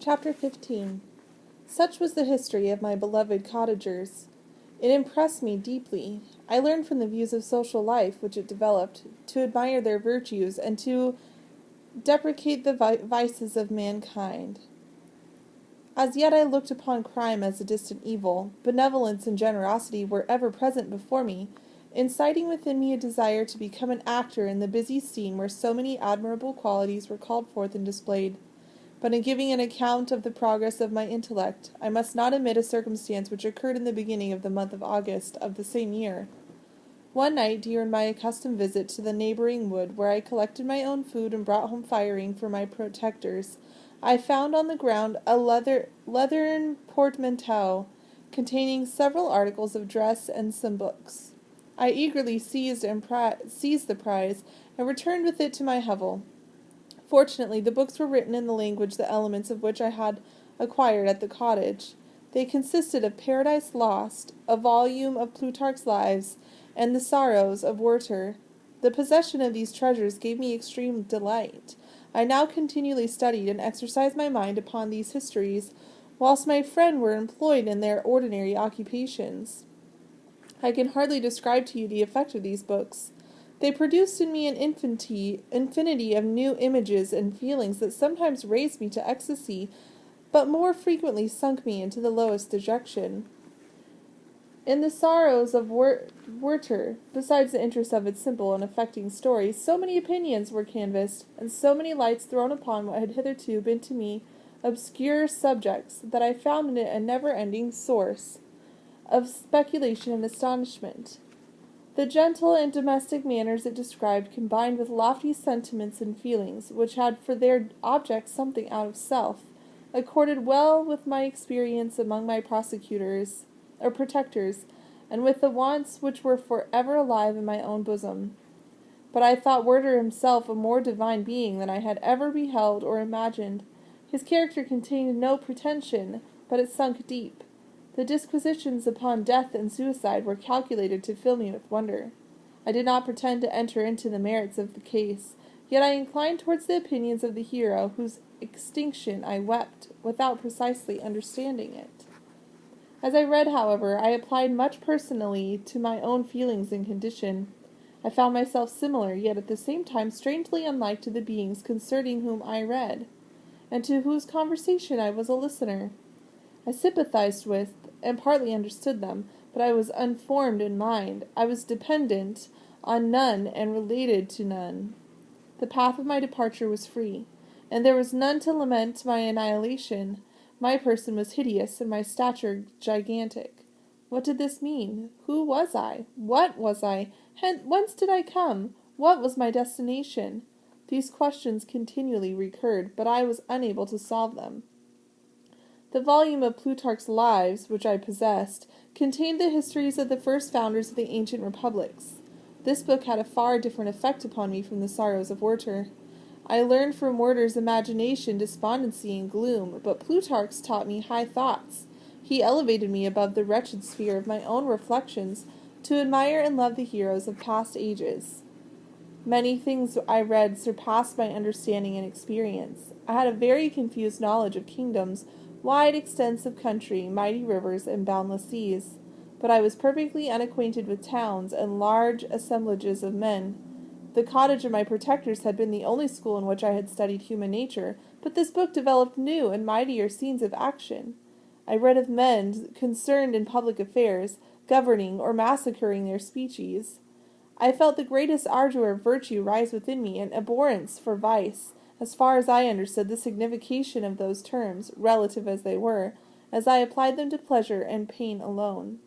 Chapter 15. Such was the history of my beloved cottagers. It impressed me deeply. I learned from the views of social life which it developed to admire their virtues and to deprecate the vices of mankind. As yet I looked upon crime as a distant evil. Benevolence and generosity were ever present before me, inciting within me a desire to become an actor in the busy scene where so many admirable qualities were called forth and displayed. But in giving an account of the progress of my intellect, I must not omit a circumstance which occurred in the beginning of the month of August of the same year. One night, during my accustomed visit to the neighboring wood, where I collected my own food and brought home firing for my protectors, I found on the ground a leathern portmanteau containing several articles of dress and some books. I eagerly seized the prize and returned with it to my hovel. Fortunately, the books were written in the language the elements of which I had acquired at the cottage. They consisted of Paradise Lost, a volume of Plutarch's Lives, and the Sorrows of Werter. The possession of these treasures gave me extreme delight. I now continually studied and exercised my mind upon these histories, whilst my friend were employed in their ordinary occupations. I can hardly describe to you the effect of these books. They produced in me an infinity of new images and feelings that sometimes raised me to ecstasy, but more frequently sunk me into the lowest dejection. In the Sorrows of Werter, besides the interest of its simple and affecting story, so many opinions were canvassed, and so many lights thrown upon what had hitherto been to me obscure subjects, that I found in it a never-ending source of speculation and astonishment. The gentle and domestic manners it described, combined with lofty sentiments and feelings, which had for their object something out of self, accorded well with my experience among my protectors, and with the wants which were for ever alive in my own bosom. But I thought Werter himself a more divine being than I had ever beheld or imagined. His character contained no pretension, but it sunk deep. The disquisitions upon death and suicide were calculated to fill me with wonder. I did not pretend to enter into the merits of the case, yet I inclined towards the opinions of the hero, whose extinction I wept, without precisely understanding it. As I read, however, I applied much personally to my own feelings and condition. I found myself similar, yet at the same time strangely unlike to the beings concerning whom I read, and to whose conversation I was a listener. I sympathized with and partly understood them, but I was unformed in mind. I was dependent on none and related to none. The path of my departure was free, and there was none to lament my annihilation. My person was hideous, and my stature gigantic. What did this mean? Who was I? What was I? Whence did I come? What was my destination? These questions continually recurred, but I was unable to solve them. The volume of Plutarch's Lives, which I possessed, contained the histories of the first founders of the ancient republics. This book had a far different effect upon me from the Sorrows of Werter. I learned from Werter's imagination despondency and gloom, but Plutarch's taught me high thoughts. He elevated me above the wretched sphere of my own reflections to admire and love the heroes of past ages. Many things I read surpassed my understanding and experience. I had a very confused knowledge of kingdoms, wide extents of country, mighty rivers, and boundless seas. But I was perfectly unacquainted with towns and large assemblages of men. The cottage of my protectors had been the only school in which I had studied human nature, but this book developed new and mightier scenes of action. I read of men concerned in public affairs, governing or massacring their species. I felt the greatest ardor of virtue rise within me, and abhorrence for vice, as far as I understood the signification of those terms, relative as they were, as I applied them to pleasure and pain alone.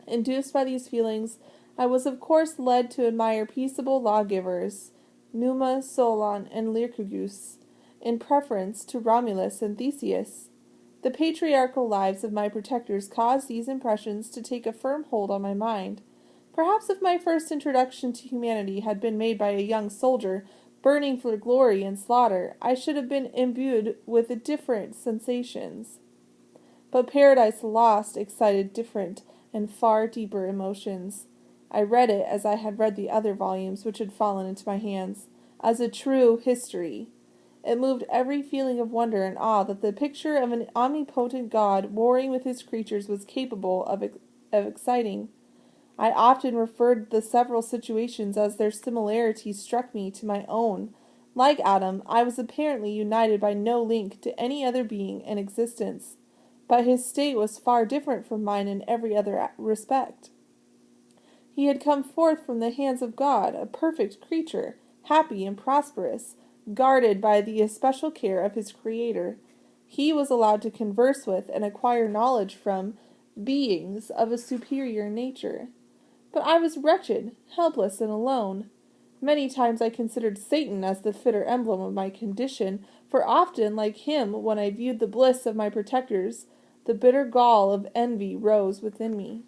Induced by these feelings, I was of course led to admire peaceable lawgivers, Numa, Solon, and Lycurgus, in preference to Romulus and Theseus. The patriarchal lives of my protectors caused these impressions to take a firm hold on my mind. Perhaps if my first introduction to humanity had been made by a young soldier, burning for glory and slaughter, I should have been imbued with different sensations. But Paradise Lost excited different and far deeper emotions. I read it, as I had read the other volumes which had fallen into my hands, as a true history. It moved every feeling of wonder and awe that the picture of an omnipotent God warring with his creatures was capable of exciting. I often referred the several situations as their similarity struck me to my own. Like Adam, I was apparently united by no link to any other being in existence, but his state was far different from mine in every other respect. He had come forth from the hands of God, a perfect creature, happy and prosperous, guarded by the especial care of his Creator. He was allowed to converse with and acquire knowledge from beings of a superior nature. But I was wretched, helpless, and alone. Many times I considered Satan as the fitter emblem of my condition, for often, like him, when I viewed the bliss of my protectors, the bitter gall of envy rose within me.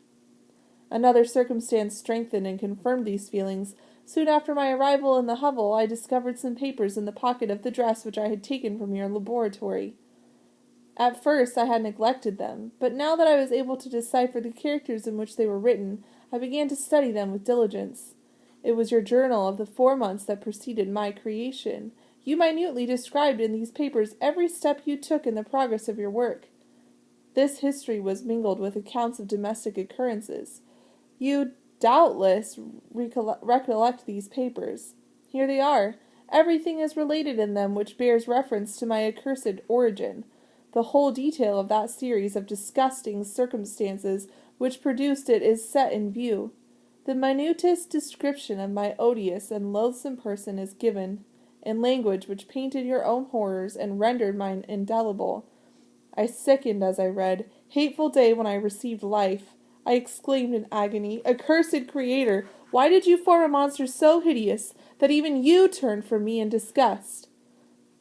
Another circumstance strengthened and confirmed these feelings. Soon after my arrival in the hovel, I discovered some papers in the pocket of the dress which I had taken from your laboratory. At first I had neglected them, but now that I was able to decipher the characters in which they were written, I began to study them with diligence. It was your journal of the 4 months that preceded my creation. You minutely described in these papers every step you took in the progress of your work. This history was mingled with accounts of domestic occurrences. You doubtless recollect these papers. Here they are. Everything is related in them which bears reference to my accursed origin. The whole detail of that series of disgusting circumstances which produced it is set in view. The minutest description of my odious and loathsome person is given, in language which painted your own horrors and rendered mine indelible. I sickened as I read. Hateful day when I received life! I exclaimed in agony. Accursed Creator, why did you form a monster so hideous that even you turned from me in disgust?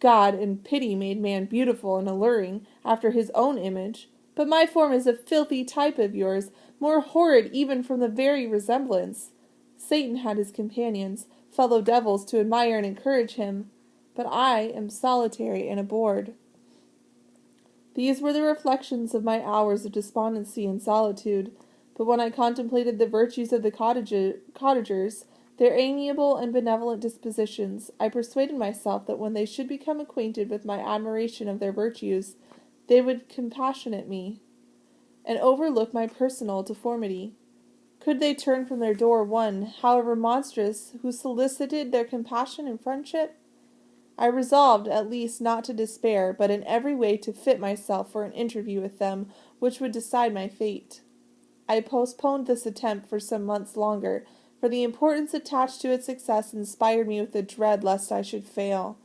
God, in pity, made man beautiful and alluring, after his own image. But my form is a filthy type of yours, more horrid even from the very resemblance. Satan had his companions, fellow devils, to admire and encourage him, but I am solitary and abhorred. These were the reflections of my hours of despondency and solitude, but when I contemplated the virtues of the cottagers, their amiable and benevolent dispositions, I persuaded myself that when they should become acquainted with my admiration of their virtues, they would compassionate me, and overlook my personal deformity. Could they turn from their door one, however monstrous, who solicited their compassion and friendship? I resolved, at least, not to despair, but in every way to fit myself for an interview with them, which would decide my fate. I postponed this attempt for some months longer, for the importance attached to its success inspired me with a dread lest I should fail.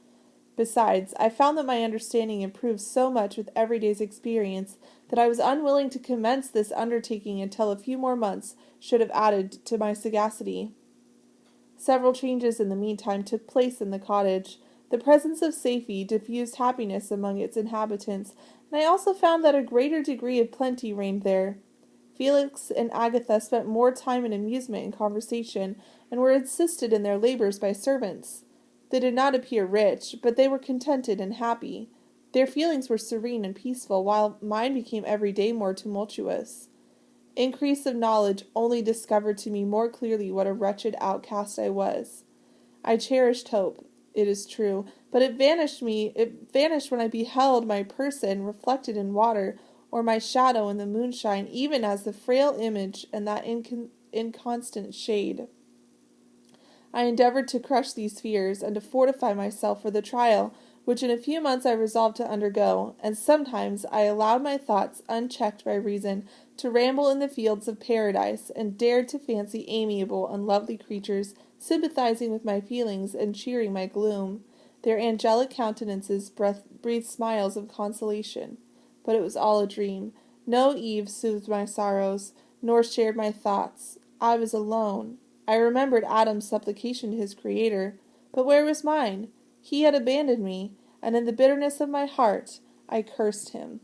Besides, I found that my understanding improved so much with every day's experience that I was unwilling to commence this undertaking until a few more months should have added to my sagacity. Several changes in the meantime took place in the cottage. The presence of Safie diffused happiness among its inhabitants, and I also found that a greater degree of plenty reigned there. Felix and Agatha spent more time in amusement and conversation, and were assisted in their labors by servants. They did not appear rich, but they were contented and happy. Their feelings were serene and peaceful, while mine became every day more tumultuous. Increase of knowledge only discovered to me more clearly what a wretched outcast I was. I cherished hope, it is true, but it vanished when I beheld my person reflected in water, or my shadow in the moonshine, even as the frail image and that inconstant shade. I endeavored to crush these fears, and to fortify myself for the trial, which in a few months I resolved to undergo, and sometimes I allowed my thoughts, unchecked by reason, to ramble in the fields of paradise, and dared to fancy amiable and lovely creatures sympathizing with my feelings and cheering my gloom. Their angelic countenances breathed smiles of consolation. But it was all a dream. No Eve soothed my sorrows, nor shared my thoughts. I was alone. I remembered Adam's supplication to his Creator, but where was mine? He had abandoned me, and in the bitterness of my heart I cursed him.